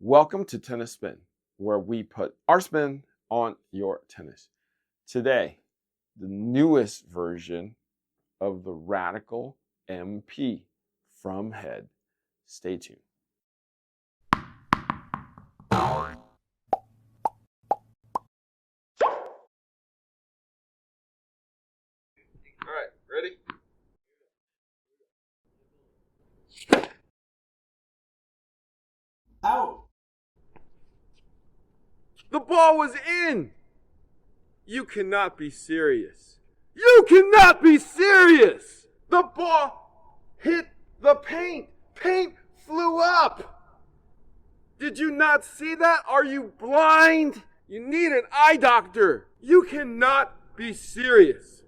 Welcome to Tennis Spin, where we put our spin on your tennis. Today, the newest version of the Radical MP from Head. Stay tuned. All right, ready? Out! The ball was in! You cannot be serious. You cannot be serious! The ball hit the paint. Paint flew up. Did you not see that? Are you blind? You need an eye doctor. You cannot be serious.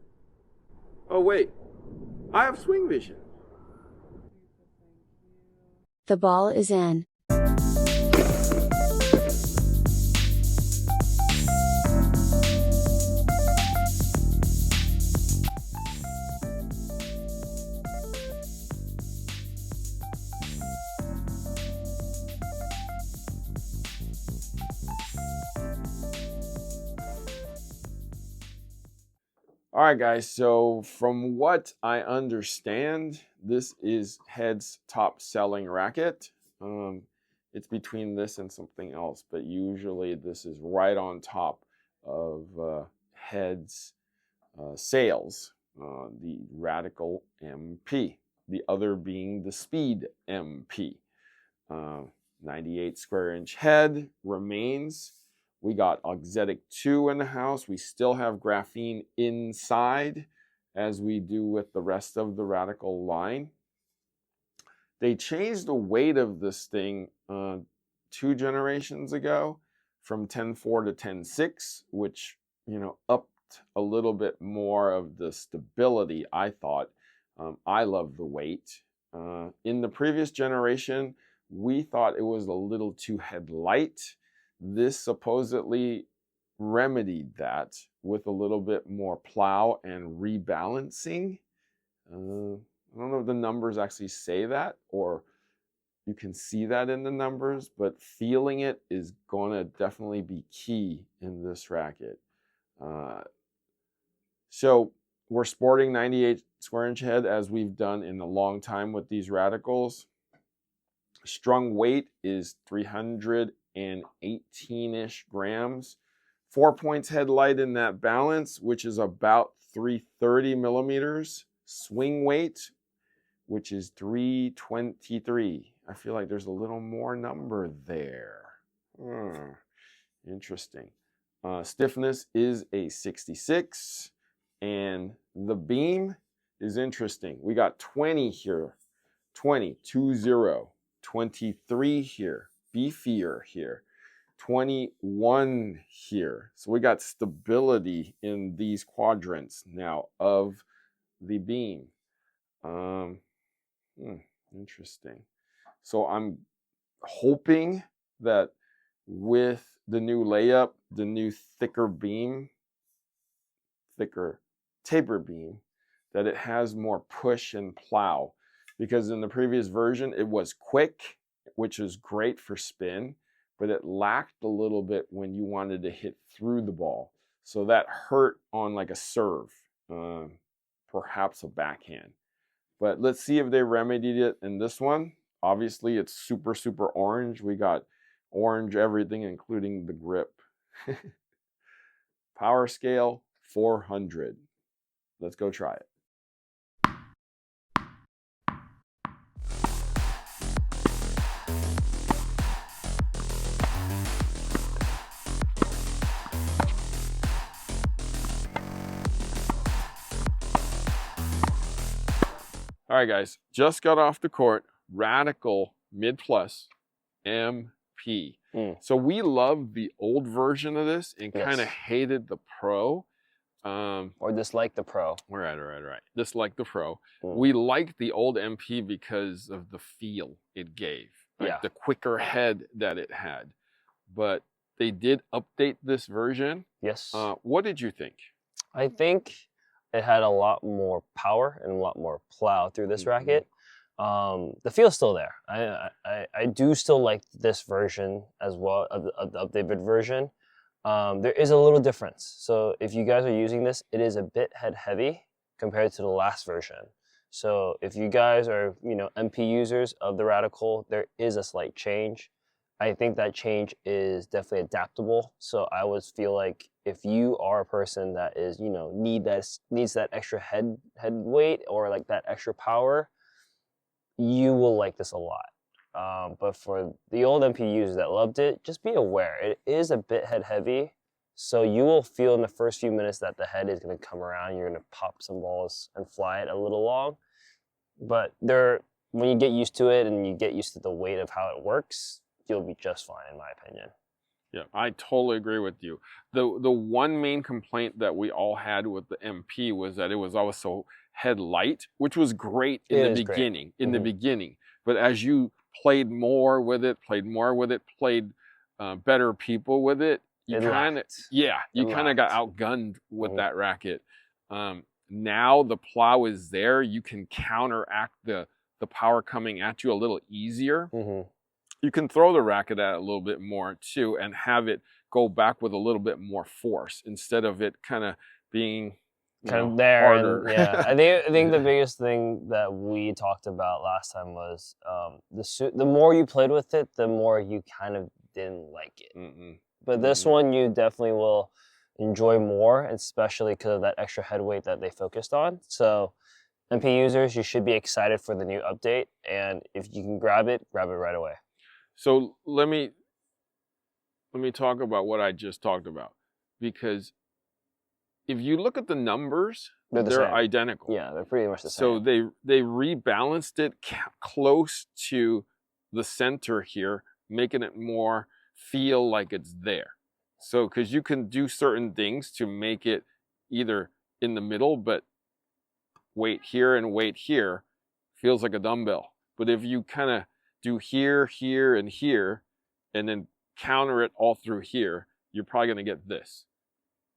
Oh wait, I have SwingVision. The ball is in. All right, guys, so from what I understand, this is Head's top selling racket. It's between this and something else, but usually this is right on top of Head's sales, the Radical MP, the other being the Speed MP. 98 square inch head remains. We got Auxetic 2 in the house. We still have graphene inside, as we do with the rest of the Radical line. They changed the weight of this thing 2 generations ago from 10.4 to 10.6, which, upped a little bit more of the stability, I thought. I love the weight. In the previous generation, we thought it was a little too head light. This supposedly remedied that with a little bit more plow and rebalancing. I don't know if the numbers actually say that, or you can see that in the numbers, but feeling it is going to definitely be key in this racket. So we're sporting 98 square inch head, as we've done in a long time with these Radicals. Strung weight is 318-ish grams. 4 points head light in that balance, which is about 330 millimeters. Swing weight, which is 323. I feel like there's a little more number there. Interesting. Stiffness is a 66. And the beam is interesting. We got 20 here. 20, 2-0. 23 here. Beefier here. 21 here. So we got stability in these quadrants now of the beam. Interesting. So I'm hoping that with the new layup, the new thicker taper beam, that it has more push and plow. Because in the previous version, it was quick, which is great for spin, but it lacked a little bit when you wanted to hit through the ball. So that hurt on like a serve, perhaps a backhand. But let's see if they remedied it in this one. Obviously, it's super, super orange. We got orange everything, including the grip. Power scale, 400. Let's go try it. All right, guys, just got off the court. Radical Mid Plus MP. So we loved the old version of this and kind of hated the Pro. Or dislike the Pro. Right. Dislike the Pro. We liked the old MP because of the feel it gave. Like the quicker head that it had. But they did update this version. Yes. What did you think? I think it had a lot more power and a lot more plow through this racket. the feel's still there. I do still like this version as well, of the updated version. There is a little difference. So if you guys are using this, it is a bit head heavy compared to the last version. So if you guys are, MP users of the Radical, there is a slight change. I think that change is definitely adaptable. So I would feel like if you are a person that is, needs that extra head weight or like that extra power, you will like this a lot. But for the old MP users that loved it, just be aware. It is a bit head heavy. So you will feel in the first few minutes that the head is going to come around. You're going to pop some balls and fly it a little long. But when you get used to it and you get used to the weight of how it works, you'll be just fine, in my opinion. Yeah, I totally agree with you. The one main complaint that we all had with the MP was that it was always so head light, which was great in the beginning. The beginning, but as you played more with it, played better people with it, you kind of got outgunned with that racket. Now the plow is there. You can counteract the power coming at you a little easier. You can throw the racket at it a little bit more too and have it go back with a little bit more force instead of it kind of being there harder. And, yeah, I think the biggest thing that we talked about last time was the more you played with it, the more you kind of didn't like it. But this one you definitely will enjoy more, especially because of that extra head weight that they focused on. So MP users, you should be excited for the new update, and if you can grab it right away. So let me talk about what I just talked about, because if you look at the numbers, they're identical. Yeah, they're pretty much the same. So they rebalanced it close to the center here, making it more feel like it's there. So because you can do certain things to make it either in the middle, but weight here and weight here, feels like a dumbbell. But if you kind of do here, here, and here, and then counter it all through here, you're probably going to get this.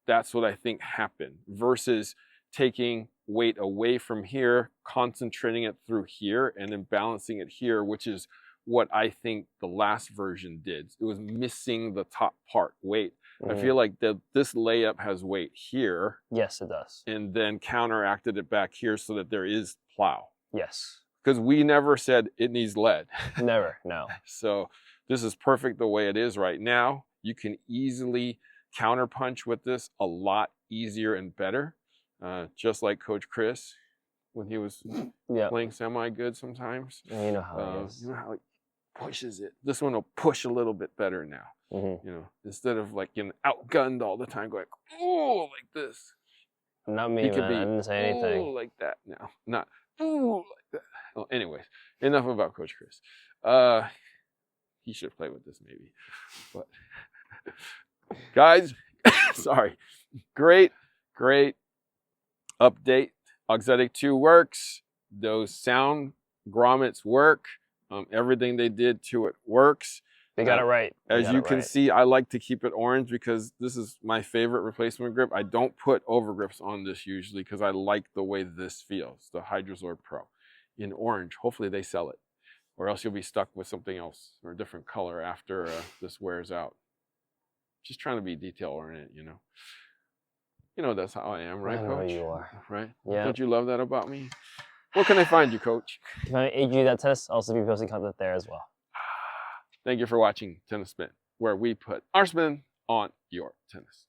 That's what I think happened, versus taking weight away from here, concentrating it through here, and then balancing it here, which is what I think the last version did. It was missing the top part, weight. I feel like this layup has weight here. Yes, it does. And then counteracted it back here so that there is plow. Yes. Because we never said it needs lead. Never, no. So this is perfect the way it is right now. You can easily counterpunch with this a lot easier and better. Just like Coach Chris, when he was playing semi-good sometimes. You know how it is. You know how he pushes it. This one will push a little bit better now. Instead of like getting outgunned all the time, going, oh, like this. Not me, man. I didn't say anything. Oh, like that now. Not, oh, like that. Well, anyways, enough about Coach Chris. He should play with this maybe. But guys, sorry. Great update. Auxetic 2 works. Those sound grommets work. Everything they did to it works. They got it right. As you can see, I like to keep it orange because this is my favorite replacement grip. I don't put overgrips on this usually because I like the way this feels, the Hydrozord Pro. In orange, hopefully they sell it, or else you'll be stuck with something else or a different color after this wears out. Just trying to be detail oriented, you know that's how I am, right, I know Coach? You are. Right? Yeah. Don't you love that about me? Where can I find you, Coach? If I aid you that tennis, I'll also be posting content there as well. Thank you for watching Tennis Spin, where we put our spin on your tennis.